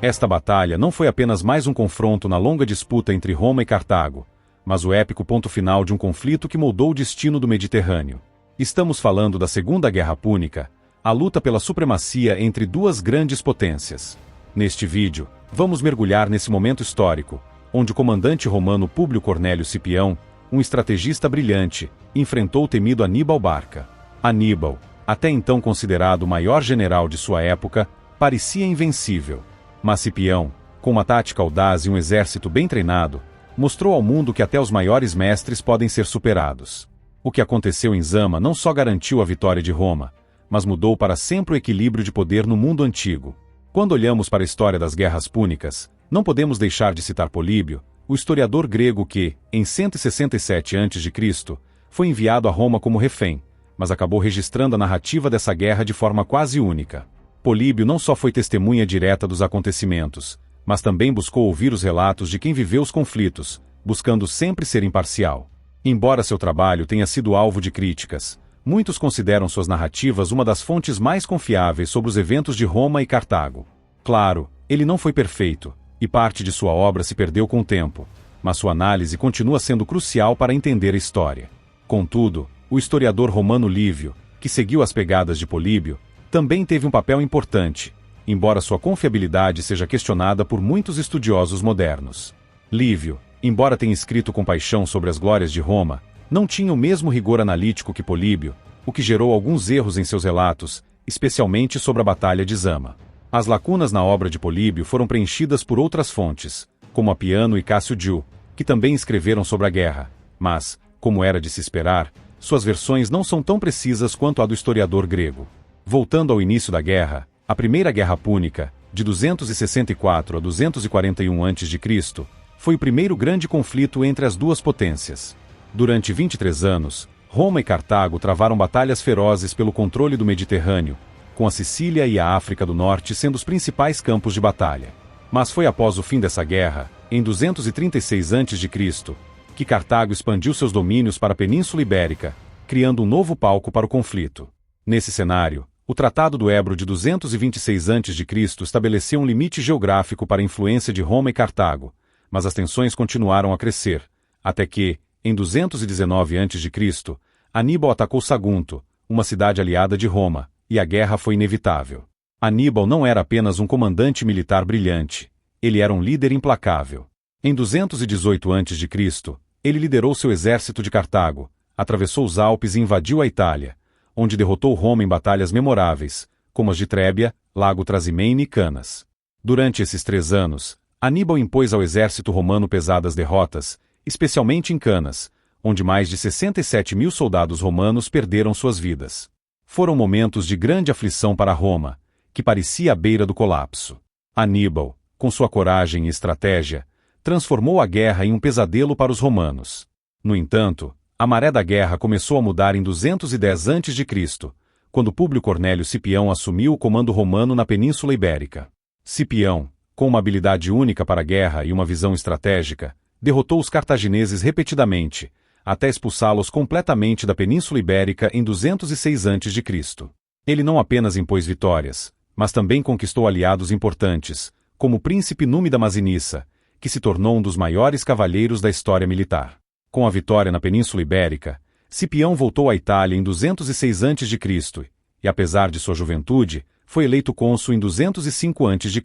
Esta batalha não foi apenas mais um confronto na longa disputa entre Roma e Cartago, mas o épico ponto final de um conflito que moldou o destino do Mediterrâneo. Estamos falando da Segunda Guerra Púnica, a luta pela supremacia entre duas grandes potências. Neste vídeo, vamos mergulhar nesse momento histórico, onde o comandante romano Públio Cornélio Cipião, um estrategista brilhante, enfrentou o temido Aníbal Barca. Aníbal, até então considerado o maior general de sua época, parecia invencível. Mas Cipião, com uma tática audaz e um exército bem treinado, mostrou ao mundo que até os maiores mestres podem ser superados. O que aconteceu em Zama não só garantiu a vitória de Roma, mas mudou para sempre o equilíbrio de poder no mundo antigo. Quando olhamos para a história das guerras púnicas, não podemos deixar de citar Políbio, o historiador grego que, em 167 a.C., foi enviado a Roma como refém, mas acabou registrando a narrativa dessa guerra de forma quase única. Políbio não só foi testemunha direta dos acontecimentos, mas também buscou ouvir os relatos de quem viveu os conflitos, buscando sempre ser imparcial. Embora seu trabalho tenha sido alvo de críticas, muitos consideram suas narrativas uma das fontes mais confiáveis sobre os eventos de Roma e Cartago. Claro, ele não foi perfeito, e parte de sua obra se perdeu com o tempo, mas sua análise continua sendo crucial para entender a história. Contudo, o historiador romano Lívio, que seguiu as pegadas de Políbio, também teve um papel importante, embora sua confiabilidade seja questionada por muitos estudiosos modernos. Lívio, embora tenha escrito com paixão sobre as glórias de Roma, não tinha o mesmo rigor analítico que Políbio, o que gerou alguns erros em seus relatos, especialmente sobre a Batalha de Zama. As lacunas na obra de Políbio foram preenchidas por outras fontes, como Apiano e Cássio Dio, que também escreveram sobre a guerra, mas, como era de se esperar, suas versões não são tão precisas quanto a do historiador grego. Voltando ao início da guerra, a Primeira Guerra Púnica, de 264 a 241 a.C., foi o primeiro grande conflito entre as duas potências. Durante 23 anos, Roma e Cartago travaram batalhas ferozes pelo controle do Mediterrâneo, com a Sicília e a África do Norte sendo os principais campos de batalha. Mas foi após o fim dessa guerra, em 236 a.C., que Cartago expandiu seus domínios para a Península Ibérica, criando um novo palco para o conflito. Nesse cenário, o Tratado do Ebro de 226 a.C. estabeleceu um limite geográfico para a influência de Roma e Cartago, mas as tensões continuaram a crescer, até que, em 219 a.C., Aníbal atacou Sagunto, uma cidade aliada de Roma, e a guerra foi inevitável. Aníbal não era apenas um comandante militar brilhante, ele era um líder implacável. Em 218 a.C., ele liderou seu exército de Cartago, atravessou os Alpes e invadiu a Itália, onde derrotou Roma em batalhas memoráveis, como as de Trébia, Lago Trasimene e Canas. Durante esses 3 anos, Aníbal impôs ao exército romano pesadas derrotas, especialmente em Canas, onde mais de 67.000 soldados romanos perderam suas vidas. Foram momentos de grande aflição para Roma, que parecia à beira do colapso. Aníbal, com sua coragem e estratégia, transformou a guerra em um pesadelo para os romanos. No entanto, a maré da guerra começou a mudar em 210 a.C., quando Públio Cornélio Cipião assumiu o comando romano na Península Ibérica. Cipião, com uma habilidade única para a guerra e uma visão estratégica, derrotou os cartagineses repetidamente, até expulsá-los completamente da Península Ibérica em 206 a.C. Ele não apenas impôs vitórias, mas também conquistou aliados importantes, como o príncipe Númida Masinissa, que se tornou um dos maiores cavalheiros da história militar. Com a vitória na Península Ibérica, Cipião voltou à Itália em 206 a.C. e, apesar de sua juventude, foi eleito cônsul em 205 a.C.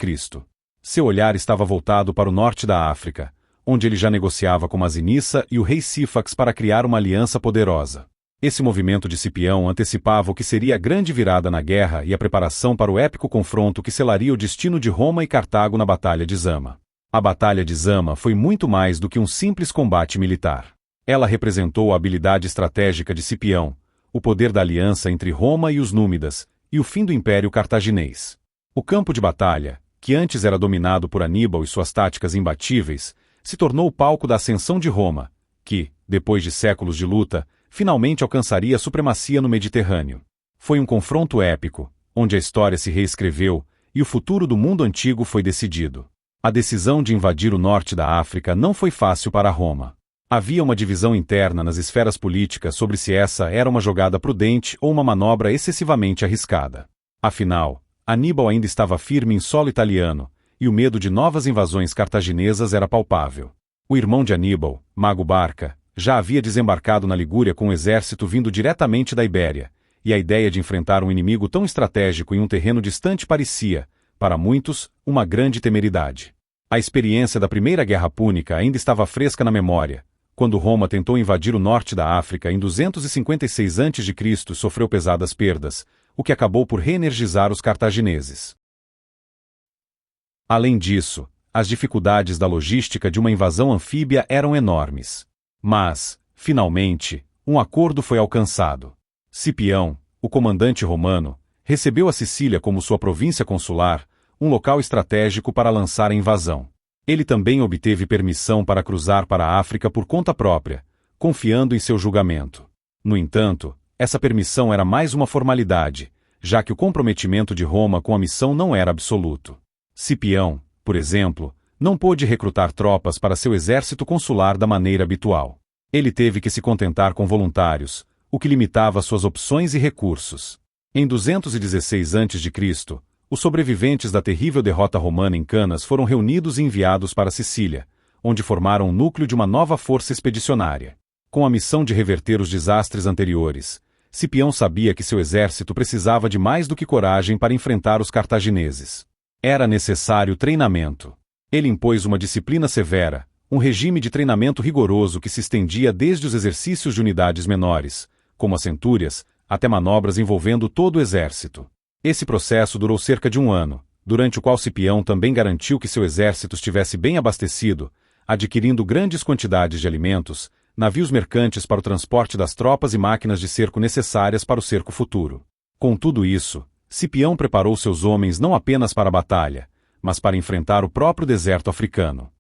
Seu olhar estava voltado para o norte da África, onde ele já negociava com Masinissa e o rei Sífax para criar uma aliança poderosa. Esse movimento de Cipião antecipava o que seria a grande virada na guerra e a preparação para o épico confronto que selaria o destino de Roma e Cartago na Batalha de Zama. A Batalha de Zama foi muito mais do que um simples combate militar. Ela representou a habilidade estratégica de Cipião, o poder da aliança entre Roma e os Númidas, e o fim do Império Cartaginês. O campo de batalha, que antes era dominado por Aníbal e suas táticas imbatíveis, se tornou o palco da ascensão de Roma, que, depois de séculos de luta, finalmente alcançaria a supremacia no Mediterrâneo. Foi um confronto épico, onde a história se reescreveu e o futuro do mundo antigo foi decidido. A decisão de invadir o norte da África não foi fácil para Roma. Havia uma divisão interna nas esferas políticas sobre se essa era uma jogada prudente ou uma manobra excessivamente arriscada. Afinal, Aníbal ainda estava firme em solo italiano, e o medo de novas invasões cartaginesas era palpável. O irmão de Aníbal, Mago Barca, já havia desembarcado na Ligúria com um exército vindo diretamente da Ibéria, e a ideia de enfrentar um inimigo tão estratégico em um terreno distante parecia, para muitos, uma grande temeridade. A experiência da Primeira Guerra Púnica ainda estava fresca na memória, quando Roma tentou invadir o norte da África em 256 a.C. e sofreu pesadas perdas, o que acabou por reenergizar os cartagineses. Além disso, as dificuldades da logística de uma invasão anfíbia eram enormes. Mas, finalmente, um acordo foi alcançado. Cipião, o comandante romano, recebeu a Sicília como sua província consular, um local estratégico para lançar a invasão. Ele também obteve permissão para cruzar para a África por conta própria, confiando em seu julgamento. No entanto, essa permissão era mais uma formalidade, já que o comprometimento de Roma com a missão não era absoluto. Cipião, por exemplo, não pôde recrutar tropas para seu exército consular da maneira habitual. Ele teve que se contentar com voluntários, o que limitava suas opções e recursos. Em 216 a.C., os sobreviventes da terrível derrota romana em Canas foram reunidos e enviados para Sicília, onde formaram o núcleo de uma nova força expedicionária. Com a missão de reverter os desastres anteriores, Cipião sabia que seu exército precisava de mais do que coragem para enfrentar os cartagineses. Era necessário treinamento. Ele impôs uma disciplina severa, um regime de treinamento rigoroso que se estendia desde os exercícios de unidades menores, como as centúrias, até manobras envolvendo todo o exército. Esse processo durou cerca de um ano, durante o qual Cipião também garantiu que seu exército estivesse bem abastecido, adquirindo grandes quantidades de alimentos, navios mercantes para o transporte das tropas e máquinas de cerco necessárias para o cerco futuro. Com tudo isso, Cipião preparou seus homens não apenas para a batalha, mas para enfrentar o próprio deserto africano.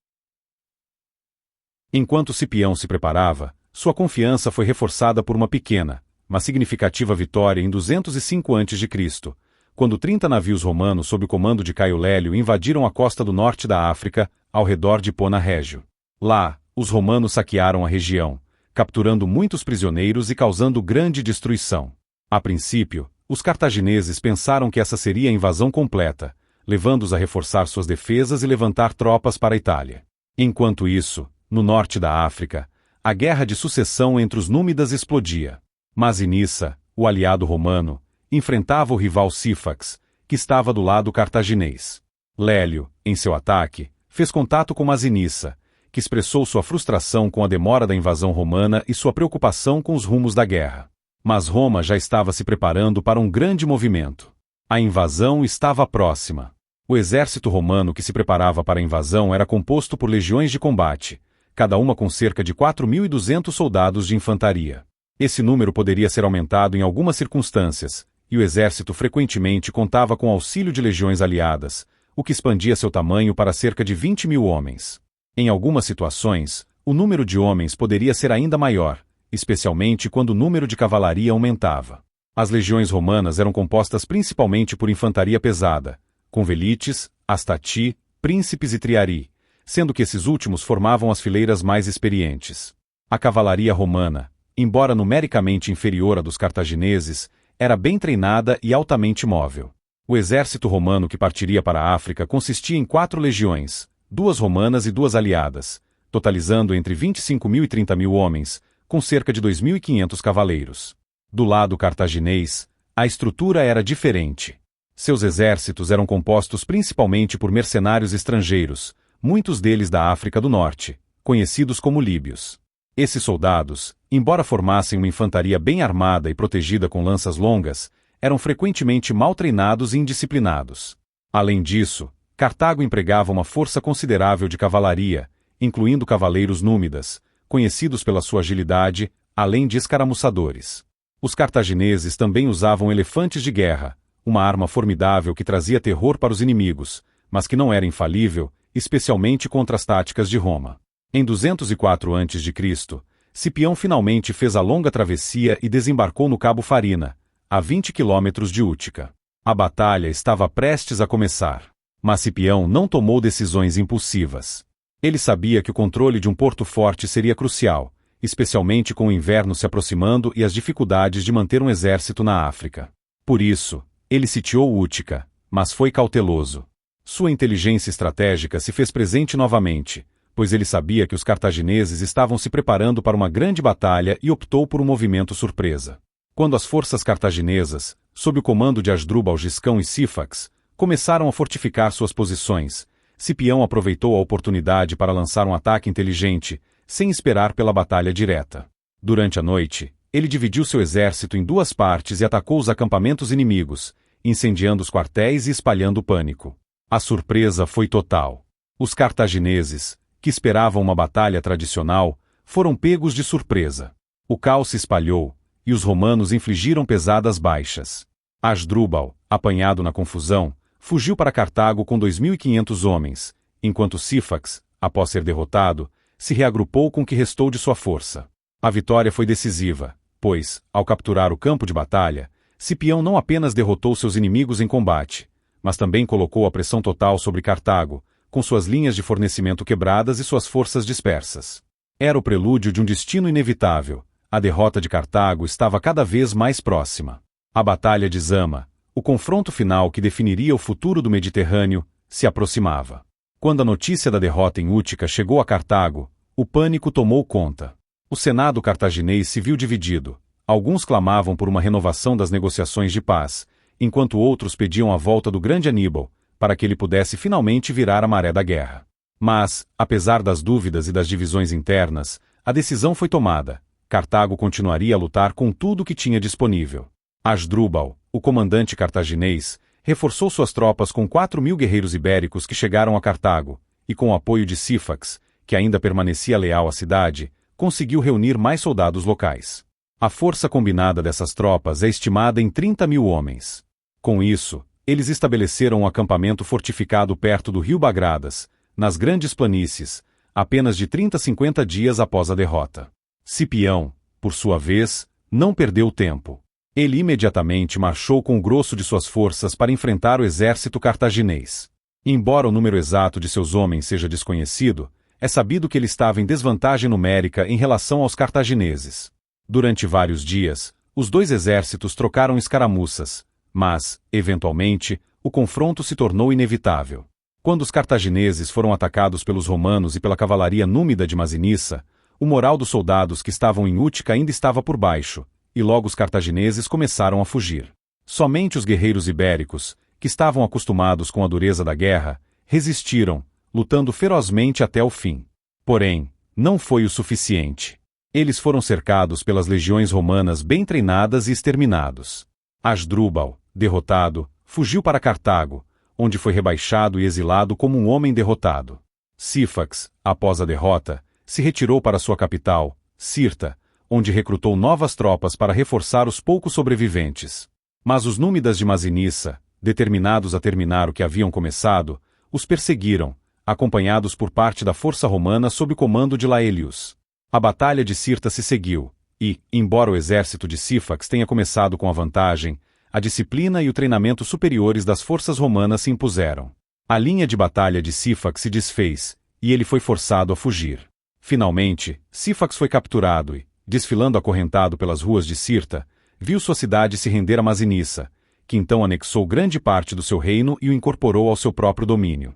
Enquanto Cipião se preparava, sua confiança foi reforçada por uma pequena, mas significativa vitória em 205 a.C., quando 30 navios romanos sob o comando de Caio Lélio invadiram a costa do norte da África, ao redor de Pona Régio. Lá, os romanos saquearam a região, capturando muitos prisioneiros e causando grande destruição. A princípio, os cartagineses pensaram que essa seria a invasão completa, levando-os a reforçar suas defesas e levantar tropas para a Itália. Enquanto isso, no norte da África, a guerra de sucessão entre os númidas explodia. Masinissa, o aliado romano, enfrentava o rival Sífax, que estava do lado cartaginês. Lélio, em seu ataque, fez contato com Masinissa, que expressou sua frustração com a demora da invasão romana e sua preocupação com os rumos da guerra. Mas Roma já estava se preparando para um grande movimento. A invasão estava próxima. O exército romano que se preparava para a invasão era composto por legiões de combate, cada uma com cerca de 4.200 soldados de infantaria. Esse número poderia ser aumentado em algumas circunstâncias, e o exército frequentemente contava com auxílio de legiões aliadas, o que expandia seu tamanho para cerca de 20.000 homens. Em algumas situações, o número de homens poderia ser ainda maior, especialmente quando o número de cavalaria aumentava. As legiões romanas eram compostas principalmente por infantaria pesada, com velites, astati, príncipes e triari, sendo que esses últimos formavam as fileiras mais experientes. A cavalaria romana, embora numericamente inferior à dos cartagineses, era bem treinada e altamente móvel. O exército romano que partiria para a África consistia em 4 legiões, 2 romanas e 2 aliadas, totalizando entre 25.000 e 30.000 homens, com cerca de 2.500 cavaleiros. Do lado cartaginês, a estrutura era diferente. Seus exércitos eram compostos principalmente por mercenários estrangeiros, muitos deles da África do Norte, conhecidos como líbios. Esses soldados, embora formassem uma infantaria bem armada e protegida com lanças longas, eram frequentemente mal treinados e indisciplinados. Além disso, Cartago empregava uma força considerável de cavalaria, incluindo cavaleiros númidas, conhecidos pela sua agilidade, além de escaramuçadores. Os cartagineses também usavam elefantes de guerra, uma arma formidável que trazia terror para os inimigos, mas que não era infalível, especialmente contra as táticas de Roma. Em 204 a.C., Cipião finalmente fez a longa travessia e desembarcou no Cabo Farina, a 20 quilômetros de Útica. A batalha estava prestes a começar. Mas Cipião não tomou decisões impulsivas. Ele sabia que o controle de um porto forte seria crucial, especialmente com o inverno se aproximando e as dificuldades de manter um exército na África. Por isso, ele sitiou Útica, mas foi cauteloso. Sua inteligência estratégica se fez presente novamente, pois ele sabia que os cartagineses estavam se preparando para uma grande batalha e optou por um movimento surpresa. Quando as forças cartaginesas, sob o comando de Asdrúbal, Giscão e Sífax, começaram a fortificar suas posições, Cipião aproveitou a oportunidade para lançar um ataque inteligente, sem esperar pela batalha direta. Durante a noite, ele dividiu seu exército em duas partes e atacou os acampamentos inimigos, incendiando os quartéis e espalhando pânico. A surpresa foi total. Os cartagineses, que esperavam uma batalha tradicional, foram pegos de surpresa. O caos se espalhou, e os romanos infligiram pesadas baixas. Asdrúbal, apanhado na confusão, fugiu para Cartago com 2.500 homens, enquanto Sífax, após ser derrotado, se reagrupou com o que restou de sua força. A vitória foi decisiva, pois, ao capturar o campo de batalha, Cipião não apenas derrotou seus inimigos em combate, mas também colocou a pressão total sobre Cartago, com suas linhas de fornecimento quebradas e suas forças dispersas. Era o prelúdio de um destino inevitável. A derrota de Cartago estava cada vez mais próxima. A Batalha de Zama, o confronto final que definiria o futuro do Mediterrâneo, se aproximava. Quando a notícia da derrota em Útica chegou a Cartago, o pânico tomou conta. O Senado cartaginês se viu dividido. Alguns clamavam por uma renovação das negociações de paz, enquanto outros pediam a volta do grande Aníbal, para que ele pudesse finalmente virar a maré da guerra. Mas, apesar das dúvidas e das divisões internas, a decisão foi tomada. Cartago continuaria a lutar com tudo o que tinha disponível. Asdrúbal, o comandante cartaginês, reforçou suas tropas com 4.000 guerreiros ibéricos que chegaram a Cartago, e com o apoio de Sífax, que ainda permanecia leal à cidade, conseguiu reunir mais soldados locais. A força combinada dessas tropas é estimada em 30.000 homens. Com isso, eles estabeleceram um acampamento fortificado perto do rio Bagradas, nas grandes planícies, apenas de 30 a 50 dias após a derrota. Cipião, por sua vez, não perdeu tempo. Ele imediatamente marchou com o grosso de suas forças para enfrentar o exército cartaginês. Embora o número exato de seus homens seja desconhecido, é sabido que ele estava em desvantagem numérica em relação aos cartagineses. Durante vários dias, os dois exércitos trocaram escaramuças, mas, eventualmente, o confronto se tornou inevitável. Quando os cartagineses foram atacados pelos romanos e pela cavalaria númida de Masinissa, o moral dos soldados que estavam em Útica ainda estava por baixo, e logo os cartagineses começaram a fugir. Somente os guerreiros ibéricos, que estavam acostumados com a dureza da guerra, resistiram, lutando ferozmente até o fim. Porém, não foi o suficiente. Eles foram cercados pelas legiões romanas bem treinadas e exterminados. Asdrúbal, derrotado, fugiu para Cartago, onde foi rebaixado e exilado como um homem derrotado. Sífax, após a derrota, se retirou para sua capital, Cirta, onde recrutou novas tropas para reforçar os poucos sobreviventes. Mas os númidas de Masinissa, determinados a terminar o que haviam começado, os perseguiram, acompanhados por parte da força romana sob o comando de Laelius. A batalha de Cirta se seguiu, e, embora o exército de Sífax tenha começado com a vantagem, a disciplina e o treinamento superiores das forças romanas se impuseram. A linha de batalha de Sífax se desfez, e ele foi forçado a fugir. Finalmente, Sífax foi capturado e, desfilando acorrentado pelas ruas de Cirta, viu sua cidade se render a Masinissa, que então anexou grande parte do seu reino e o incorporou ao seu próprio domínio.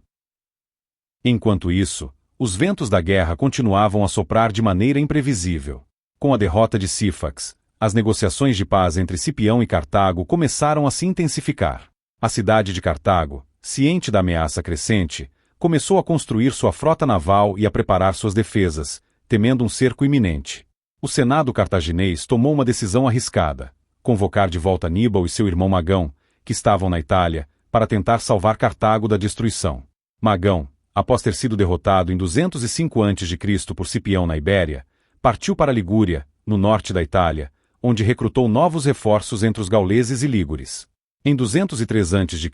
Enquanto isso, os ventos da guerra continuavam a soprar de maneira imprevisível. Com a derrota de Sífax, as negociações de paz entre Cipião e Cartago começaram a se intensificar. A cidade de Cartago, ciente da ameaça crescente, começou a construir sua frota naval e a preparar suas defesas, temendo um cerco iminente. O Senado cartaginês tomou uma decisão arriscada: convocar de volta Aníbal e seu irmão Magão, que estavam na Itália, para tentar salvar Cartago da destruição. Magão, após ter sido derrotado em 205 a.C. por Cipião na Ibéria, partiu para Ligúria, no norte da Itália, onde recrutou novos reforços entre os gauleses e lígures. Em 203 a.C.,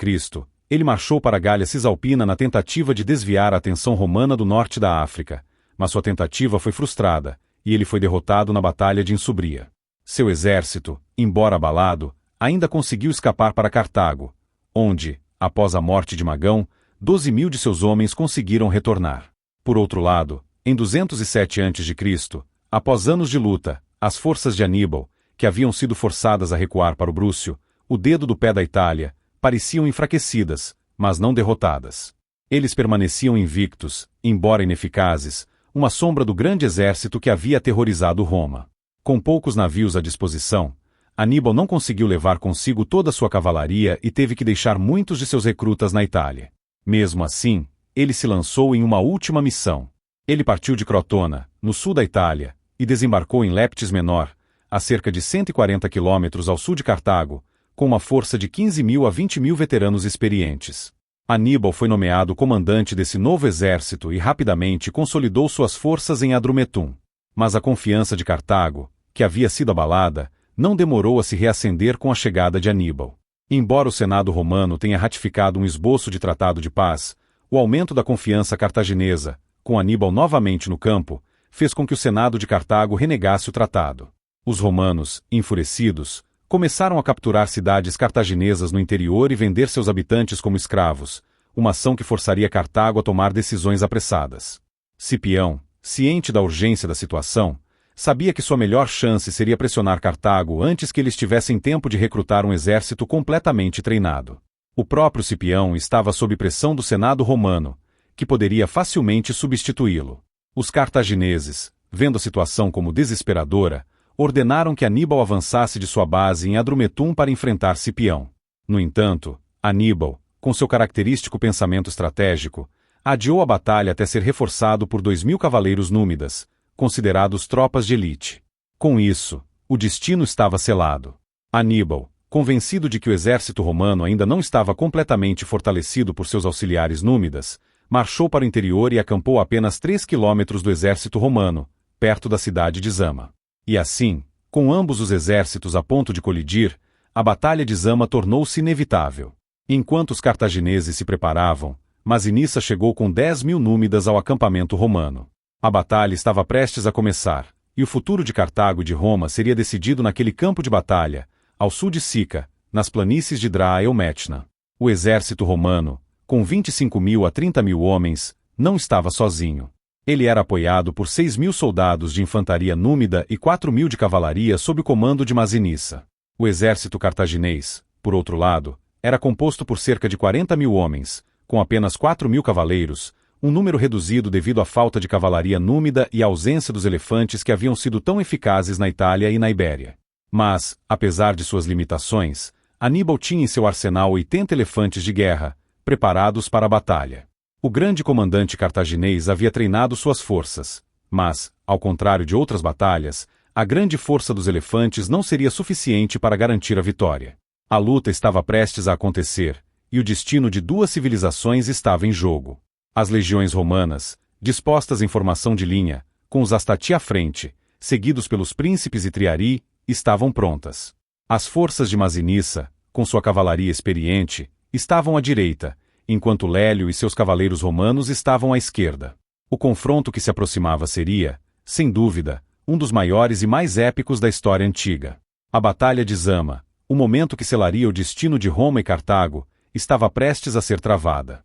ele marchou para a Gália Cisalpina na tentativa de desviar a atenção romana do norte da África, mas sua tentativa foi frustrada, e ele foi derrotado na Batalha de Insubria. Seu exército, embora abalado, ainda conseguiu escapar para Cartago, onde, após a morte de Magão, 12.000 de seus homens conseguiram retornar. Por outro lado, em 207 a.C., após anos de luta, as forças de Aníbal, que haviam sido forçadas a recuar para o Brúcio, o dedo do pé da Itália, pareciam enfraquecidas, mas não derrotadas. Eles permaneciam invictos, embora ineficazes, uma sombra do grande exército que havia aterrorizado Roma. Com poucos navios à disposição, Aníbal não conseguiu levar consigo toda a sua cavalaria e teve que deixar muitos de seus recrutas na Itália. Mesmo assim, ele se lançou em uma última missão. Ele partiu de Crotona, no sul da Itália, e desembarcou em Leptis Menor, a cerca de 140 quilômetros ao sul de Cartago, com uma força de 15.000 a 20.000 veteranos experientes. Aníbal foi nomeado comandante desse novo exército e rapidamente consolidou suas forças em Adrumetum. Mas a confiança de Cartago, que havia sido abalada, não demorou a se reacender com a chegada de Aníbal. Embora o Senado romano tenha ratificado um esboço de tratado de paz, o aumento da confiança cartaginesa, com Aníbal novamente no campo, fez com que o Senado de Cartago renegasse o tratado. Os romanos, enfurecidos, começaram a capturar cidades cartaginesas no interior e vender seus habitantes como escravos, uma ação que forçaria Cartago a tomar decisões apressadas. Cipião, ciente da urgência da situação, sabia que sua melhor chance seria pressionar Cartago antes que eles tivessem tempo de recrutar um exército completamente treinado. O próprio Cipião estava sob pressão do Senado romano, que poderia facilmente substituí-lo. Os cartagineses, vendo a situação como desesperadora, ordenaram que Aníbal avançasse de sua base em Adrumetum para enfrentar Cipião. No entanto, Aníbal, com seu característico pensamento estratégico, adiou a batalha até ser reforçado por 2.000 cavaleiros númidas, considerados tropas de elite. Com isso, o destino estava selado. Aníbal, convencido de que o exército romano ainda não estava completamente fortalecido por seus auxiliares númidas, marchou para o interior e acampou a apenas 3 quilômetros do exército romano, perto da cidade de Zama. E assim, com ambos os exércitos a ponto de colidir, a batalha de Zama tornou-se inevitável. Enquanto os cartagineses se preparavam, Masinissa chegou com 10.000 númidas ao acampamento romano. A batalha estava prestes a começar, e o futuro de Cartago e de Roma seria decidido naquele campo de batalha, ao sul de Sica, nas planícies de Draa Eumetna. O exército romano, com 25.000 a 30.000 homens, não estava sozinho. Ele era apoiado por 6.000 soldados de infantaria númida e 4.000 de cavalaria sob o comando de Masinissa. O exército cartaginês, por outro lado, era composto por cerca de 40.000 homens, com apenas 4.000 cavaleiros, um número reduzido devido à falta de cavalaria númida e à ausência dos elefantes que haviam sido tão eficazes na Itália e na Ibéria. Mas, apesar de suas limitações, Aníbal tinha em seu arsenal 80 elefantes de guerra, preparados para a batalha. O grande comandante cartaginês havia treinado suas forças, mas, ao contrário de outras batalhas, a grande força dos elefantes não seria suficiente para garantir a vitória. A luta estava prestes a acontecer, e o destino de duas civilizações estava em jogo. As legiões romanas, dispostas em formação de linha, com os Astati à frente, seguidos pelos príncipes e Triari, estavam prontas. As forças de Masinissa, com sua cavalaria experiente, estavam à direita, enquanto Lélio e seus cavaleiros romanos estavam à esquerda. O confronto que se aproximava seria, sem dúvida, um dos maiores e mais épicos da história antiga. A Batalha de Zama, o momento que selaria o destino de Roma e Cartago, estava prestes a ser travada.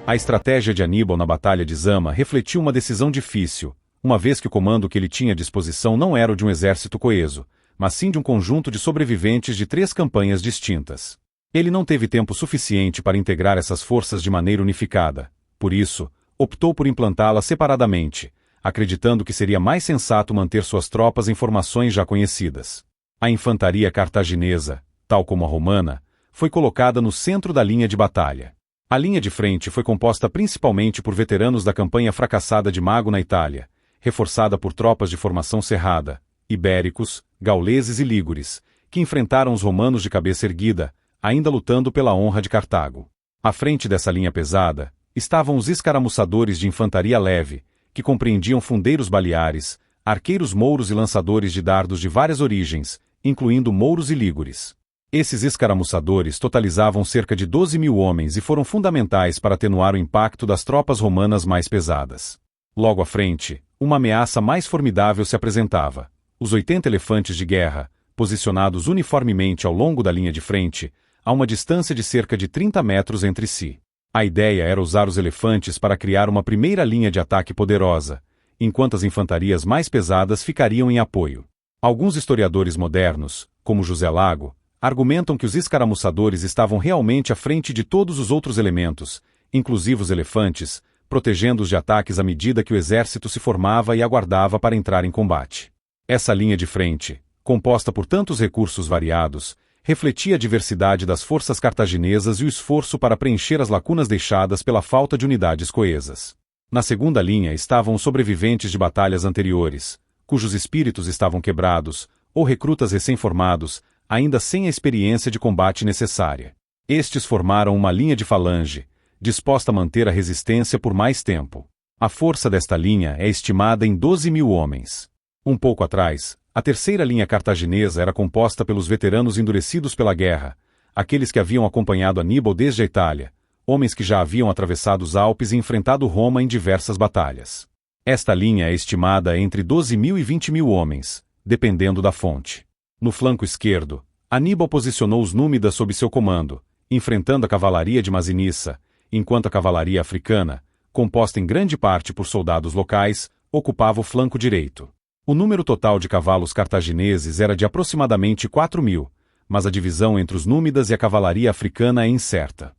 A estratégia de Aníbal na Batalha de Zama refletiu uma decisão difícil, uma vez que o comando que ele tinha à disposição não era o de um exército coeso, mas sim de um conjunto de sobreviventes de 3 campanhas distintas. Ele não teve tempo suficiente para integrar essas forças de maneira unificada, por isso, optou por implantá-las separadamente, acreditando que seria mais sensato manter suas tropas em formações já conhecidas. A infantaria cartaginesa, tal como a romana, foi colocada no centro da linha de batalha. A linha de frente foi composta principalmente por veteranos da campanha fracassada de Mago na Itália, reforçada por tropas de formação cerrada, ibéricos, gauleses e lígures, que enfrentaram os romanos de cabeça erguida, ainda lutando pela honra de Cartago. À frente dessa linha pesada, estavam os escaramuçadores de infantaria leve, que compreendiam fundeiros baleares, arqueiros mouros e lançadores de dardos de várias origens, incluindo mouros e lígures. Esses escaramuçadores totalizavam cerca de 12.000 homens e foram fundamentais para atenuar o impacto das tropas romanas mais pesadas. Logo à frente, uma ameaça mais formidável se apresentava. Os 80 elefantes de guerra, posicionados uniformemente ao longo da linha de frente, a uma distância de cerca de 30 metros entre si. A ideia era usar os elefantes para criar uma primeira linha de ataque poderosa, enquanto as infantarias mais pesadas ficariam em apoio. Alguns historiadores modernos, como José Lago, argumentam que os escaramuçadores estavam realmente à frente de todos os outros elementos, inclusive os elefantes, protegendo-os de ataques à medida que o exército se formava e aguardava para entrar em combate. Essa linha de frente, composta por tantos recursos variados, refletia a diversidade das forças cartaginesas e o esforço para preencher as lacunas deixadas pela falta de unidades coesas. Na segunda linha estavam os sobreviventes de batalhas anteriores, cujos espíritos estavam quebrados, ou recrutas recém-formados, ainda sem a experiência de combate necessária. Estes formaram uma linha de falange, disposta a manter a resistência por mais tempo. A força desta linha é estimada em 12.000 homens. Um pouco atrás, a terceira linha cartaginesa era composta pelos veteranos endurecidos pela guerra, aqueles que haviam acompanhado Aníbal desde a Itália, homens que já haviam atravessado os Alpes e enfrentado Roma em diversas batalhas. Esta linha é estimada entre 12.000 e 20.000 homens, dependendo da fonte. No flanco esquerdo, Aníbal posicionou os númidas sob seu comando, enfrentando a cavalaria de Masinissa, enquanto a cavalaria africana, composta em grande parte por soldados locais, ocupava o flanco direito. O número total de cavalos cartagineses era de aproximadamente 4.000, mas a divisão entre os númidas e a cavalaria africana é incerta.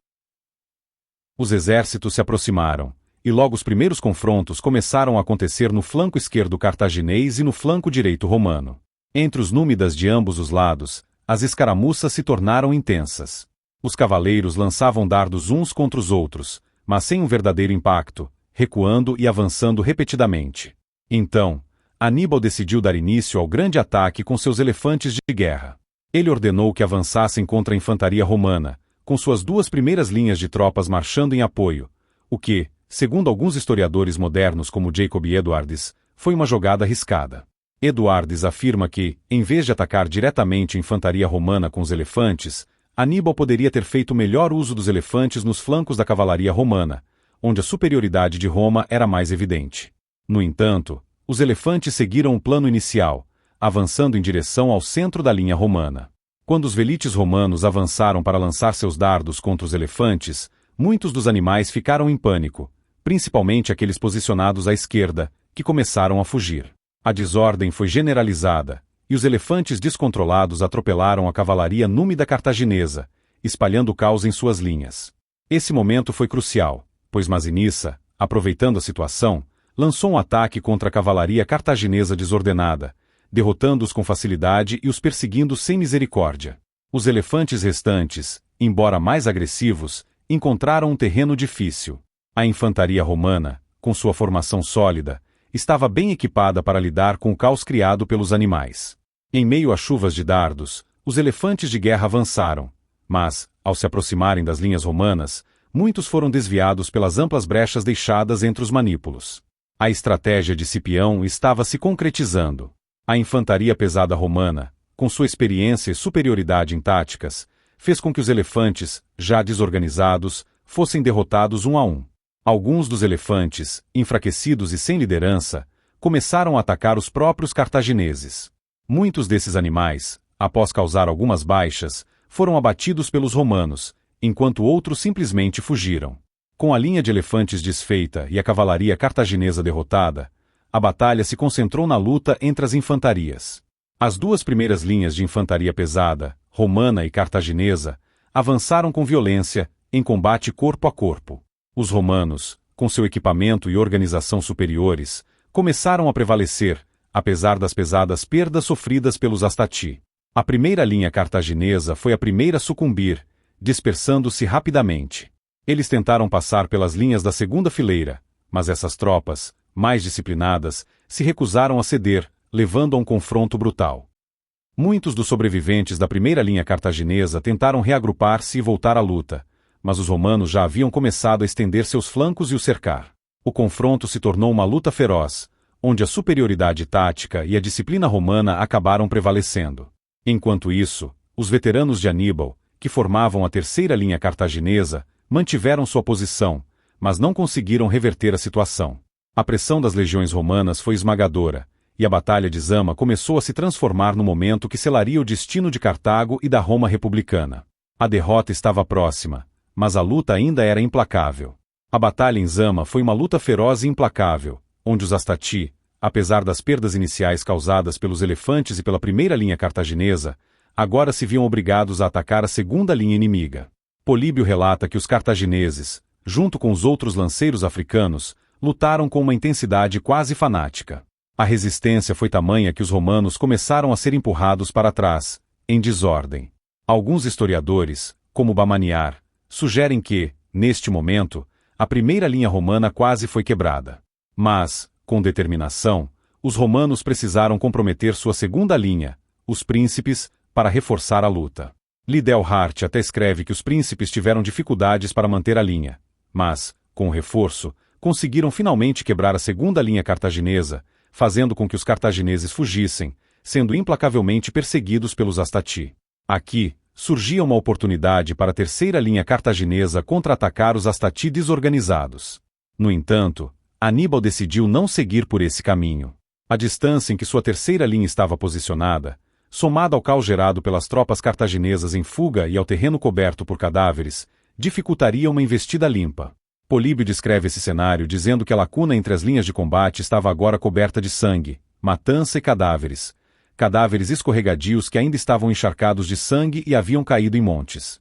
Os exércitos se aproximaram, e logo os primeiros confrontos começaram a acontecer no flanco esquerdo cartaginês e no flanco direito romano. Entre os númidas de ambos os lados, as escaramuças se tornaram intensas. Os cavaleiros lançavam dardos uns contra os outros, mas sem um verdadeiro impacto, recuando e avançando repetidamente. Então, Aníbal decidiu dar início ao grande ataque com seus elefantes de guerra. Ele ordenou que avançassem contra a infantaria romana, com suas duas primeiras linhas de tropas marchando em apoio, o que, segundo alguns historiadores modernos como Jacob Edwards, foi uma jogada arriscada. Edwards afirma que, em vez de atacar diretamente a infantaria romana com os elefantes, Aníbal poderia ter feito melhor uso dos elefantes nos flancos da cavalaria romana, onde a superioridade de Roma era mais evidente. No entanto, os elefantes seguiram o plano inicial, avançando em direção ao centro da linha romana. Quando os velites romanos avançaram para lançar seus dardos contra os elefantes, muitos dos animais ficaram em pânico, principalmente aqueles posicionados à esquerda, que começaram a fugir. A desordem foi generalizada, e os elefantes descontrolados atropelaram a cavalaria númida cartaginesa, espalhando o caos em suas linhas. Esse momento foi crucial, pois Masinissa, aproveitando a situação, lançou um ataque contra a cavalaria cartaginesa desordenada, derrotando-os com facilidade e os perseguindo sem misericórdia. Os elefantes restantes, embora mais agressivos, encontraram um terreno difícil. A infantaria romana, com sua formação sólida, estava bem equipada para lidar com o caos criado pelos animais. Em meio a chuvas de dardos, os elefantes de guerra avançaram, mas, ao se aproximarem das linhas romanas, muitos foram desviados pelas amplas brechas deixadas entre os manípulos. A estratégia de Cipião estava se concretizando. A infantaria pesada romana, com sua experiência e superioridade em táticas, fez com que os elefantes, já desorganizados, fossem derrotados um a um. Alguns dos elefantes, enfraquecidos e sem liderança, começaram a atacar os próprios cartagineses. Muitos desses animais, após causar algumas baixas, foram abatidos pelos romanos, enquanto outros simplesmente fugiram. Com a linha de elefantes desfeita e a cavalaria cartaginesa derrotada, a batalha se concentrou na luta entre as infantarias. As duas primeiras linhas de infantaria pesada, romana e cartaginesa, avançaram com violência, em combate corpo a corpo. Os romanos, com seu equipamento e organização superiores, começaram a prevalecer, apesar das pesadas perdas sofridas pelos Astati. A primeira linha cartaginesa foi a primeira a sucumbir, dispersando-se rapidamente. Eles tentaram passar pelas linhas da segunda fileira, mas essas tropas, mais disciplinadas, se recusaram a ceder, levando a um confronto brutal. Muitos dos sobreviventes da primeira linha cartaginesa tentaram reagrupar-se e voltar à luta, mas os romanos já haviam começado a estender seus flancos e o cercar. O confronto se tornou uma luta feroz, onde a superioridade tática e a disciplina romana acabaram prevalecendo. Enquanto isso, os veteranos de Aníbal, que formavam a terceira linha cartaginesa, mantiveram sua posição, mas não conseguiram reverter a situação. A pressão das legiões romanas foi esmagadora, e a Batalha de Zama começou a se transformar no momento que selaria o destino de Cartago e da Roma republicana. A derrota estava próxima, mas a luta ainda era implacável. A batalha em Zama foi uma luta feroz e implacável, onde os Astati, apesar das perdas iniciais causadas pelos elefantes e pela primeira linha cartaginesa, agora se viam obrigados a atacar a segunda linha inimiga. Políbio relata que os cartagineses, junto com os outros lanceiros africanos, lutaram com uma intensidade quase fanática. A resistência foi tamanha que os romanos começaram a ser empurrados para trás, em desordem. Alguns historiadores, como Bamaniar, sugerem que, neste momento, a primeira linha romana quase foi quebrada. Mas, com determinação, os romanos precisaram comprometer sua segunda linha, os príncipes, para reforçar a luta. Liddell Hart até escreve que os príncipes tiveram dificuldades para manter a linha, mas, com o reforço, conseguiram finalmente quebrar a segunda linha cartaginesa, fazendo com que os cartagineses fugissem, sendo implacavelmente perseguidos pelos Astati. Aqui, surgia uma oportunidade para a terceira linha cartaginesa contra-atacar os Astati desorganizados. No entanto, Aníbal decidiu não seguir por esse caminho. A distância em que sua terceira linha estava posicionada, somada ao caos gerado pelas tropas cartaginesas em fuga e ao terreno coberto por cadáveres, dificultaria uma investida limpa. Políbio descreve esse cenário dizendo que a lacuna entre as linhas de combate estava agora coberta de sangue, matança e cadáveres. Cadáveres escorregadios que ainda estavam encharcados de sangue e haviam caído em montes.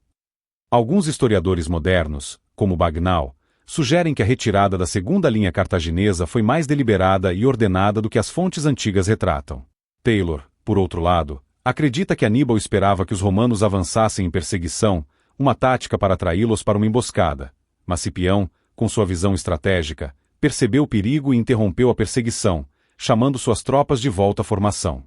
Alguns historiadores modernos, como Bagnall, sugerem que a retirada da segunda linha cartaginesa foi mais deliberada e ordenada do que as fontes antigas retratam. Taylor, por outro lado, acredita que Aníbal esperava que os romanos avançassem em perseguição, uma tática para atraí-los para uma emboscada. Mas Cipião, com sua visão estratégica, percebeu o perigo e interrompeu a perseguição, chamando suas tropas de volta à formação.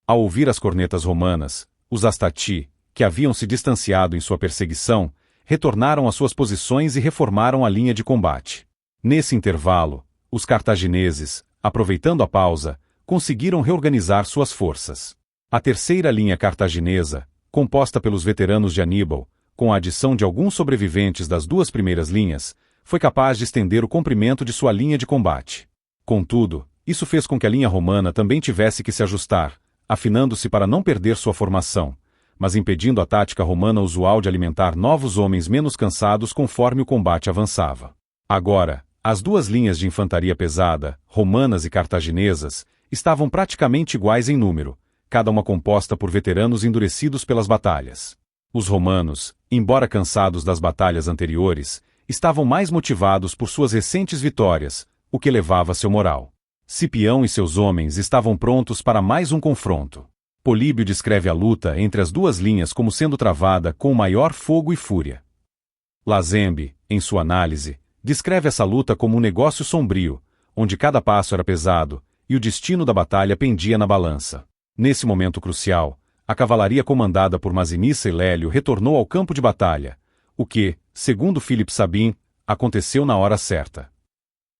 Ao ouvir as cornetas romanas, os Astati, que haviam se distanciado em sua perseguição, retornaram às suas posições e reformaram a linha de combate. Nesse intervalo, os cartagineses, aproveitando a pausa, conseguiram reorganizar suas forças. A terceira linha cartaginesa, composta pelos veteranos de Aníbal, com a adição de alguns sobreviventes das duas primeiras linhas, foi capaz de estender o comprimento de sua linha de combate. Contudo, isso fez com que a linha romana também tivesse que se ajustar, afinando-se para não perder sua formação, mas impedindo a tática romana usual de alimentar novos homens menos cansados conforme o combate avançava. Agora, as duas linhas de infantaria pesada, romanas e cartaginesas, estavam praticamente iguais em número, cada uma composta por veteranos endurecidos pelas batalhas. Os romanos, embora cansados das batalhas anteriores, estavam mais motivados por suas recentes vitórias, o que elevava seu moral. Cipião e seus homens estavam prontos para mais um confronto. Políbio descreve a luta entre as duas linhas como sendo travada com maior fogo e fúria. Lazenby, em sua análise, descreve essa luta como um negócio sombrio, onde cada passo era pesado, e o destino da batalha pendia na balança. Nesse momento crucial, a cavalaria comandada por Masinissa e Lélio retornou ao campo de batalha, o que, segundo Philippe Sabin, aconteceu na hora certa.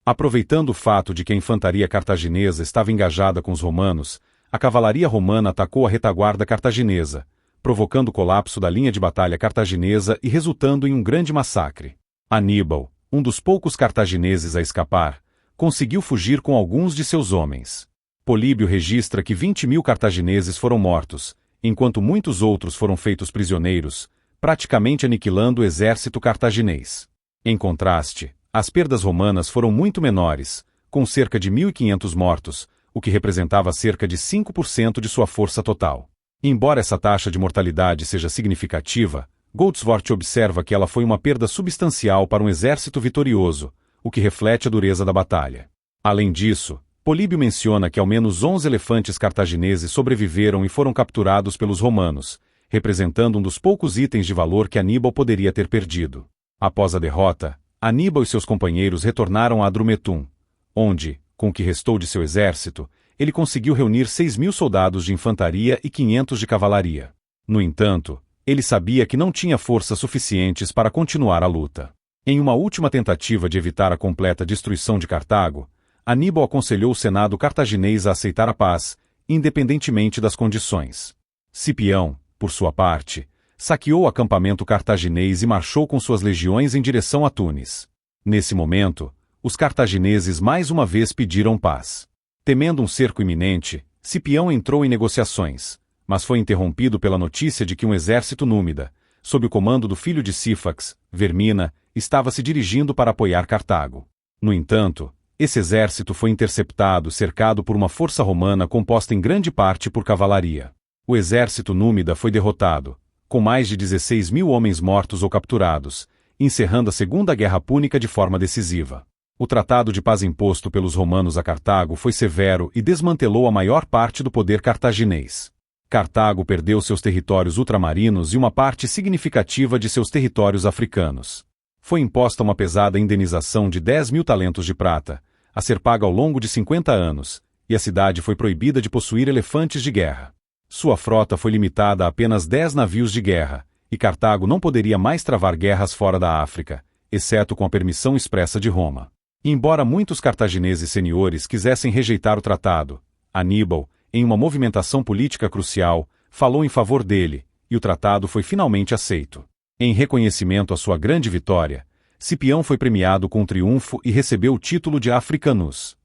Aproveitando o fato de que a infantaria cartaginesa estava engajada com os romanos, a cavalaria romana atacou a retaguarda cartaginesa, provocando o colapso da linha de batalha cartaginesa e resultando em um grande massacre. Aníbal, um dos poucos cartagineses a escapar, conseguiu fugir com alguns de seus homens. Políbio registra que 20.000 cartagineses foram mortos, enquanto muitos outros foram feitos prisioneiros, praticamente aniquilando o exército cartaginês. Em contraste, as perdas romanas foram muito menores, com cerca de 1.500 mortos, o que representava cerca de 5% de sua força total. Embora essa taxa de mortalidade seja significativa, Goldsworth observa que ela foi uma perda substancial para um exército vitorioso, o que reflete a dureza da batalha. Além disso, Políbio menciona que ao menos 11 elefantes cartagineses sobreviveram e foram capturados pelos romanos, representando um dos poucos itens de valor que Aníbal poderia ter perdido. Após a derrota, Aníbal e seus companheiros retornaram a Adrumetum, onde, com o que restou de seu exército, ele conseguiu reunir 6.000 soldados de infantaria e 500 de cavalaria. No entanto, ele sabia que não tinha forças suficientes para continuar a luta. Em uma última tentativa de evitar a completa destruição de Cartago, Aníbal aconselhou o Senado cartaginês a aceitar a paz, independentemente das condições. Cipião, por sua parte, saqueou o acampamento cartaginês e marchou com suas legiões em direção a Tunis. Nesse momento, os cartagineses mais uma vez pediram paz. Temendo um cerco iminente, Cipião entrou em negociações, mas foi interrompido pela notícia de que um exército númida, sob o comando do filho de Sífax, Vermina, estava se dirigindo para apoiar Cartago. No entanto, esse exército foi interceptado cercado por uma força romana composta em grande parte por cavalaria. O exército númida foi derrotado, com mais de 16 mil homens mortos ou capturados, encerrando a Segunda Guerra Púnica de forma decisiva. O tratado de paz imposto pelos romanos a Cartago foi severo e desmantelou a maior parte do poder cartaginês. Cartago perdeu seus territórios ultramarinos e uma parte significativa de seus territórios africanos. Foi imposta uma pesada indenização de 10 mil talentos de prata, a ser paga ao longo de 50 anos, e a cidade foi proibida de possuir elefantes de guerra. Sua frota foi limitada a apenas 10 navios de guerra, e Cartago não poderia mais travar guerras fora da África, exceto com a permissão expressa de Roma. Embora muitos cartagineses seniores quisessem rejeitar o tratado, Aníbal, em uma movimentação política crucial, falou em favor dele, e o tratado foi finalmente aceito. Em reconhecimento à sua grande vitória, Cipião foi premiado com um triunfo e recebeu o título de Africanus,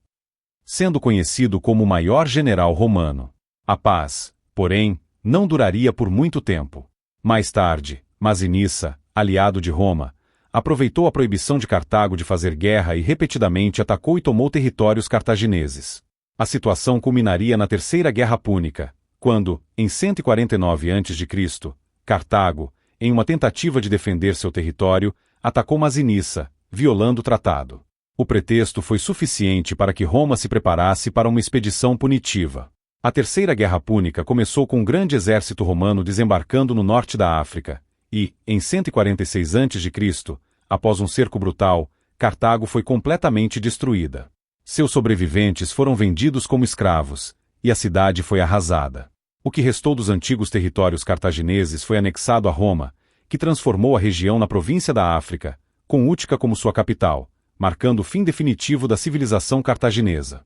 sendo conhecido como o maior general romano. A paz, porém, não duraria por muito tempo. Mais tarde, Masinissa, aliado de Roma, aproveitou a proibição de Cartago de fazer guerra e repetidamente atacou e tomou territórios cartagineses. A situação culminaria na Terceira Guerra Púnica, quando, em 149 a.C., Cartago, em uma tentativa de defender seu território, atacou Masinissa, violando o tratado. O pretexto foi suficiente para que Roma se preparasse para uma expedição punitiva. A Terceira Guerra Púnica começou com um grande exército romano desembarcando no norte da África, e, em 146 a.C., após um cerco brutal, Cartago foi completamente destruída. Seus sobreviventes foram vendidos como escravos, e a cidade foi arrasada. O que restou dos antigos territórios cartagineses foi anexado a Roma, que transformou a região na província da África, com Útica como sua capital, marcando o fim definitivo da civilização cartaginesa.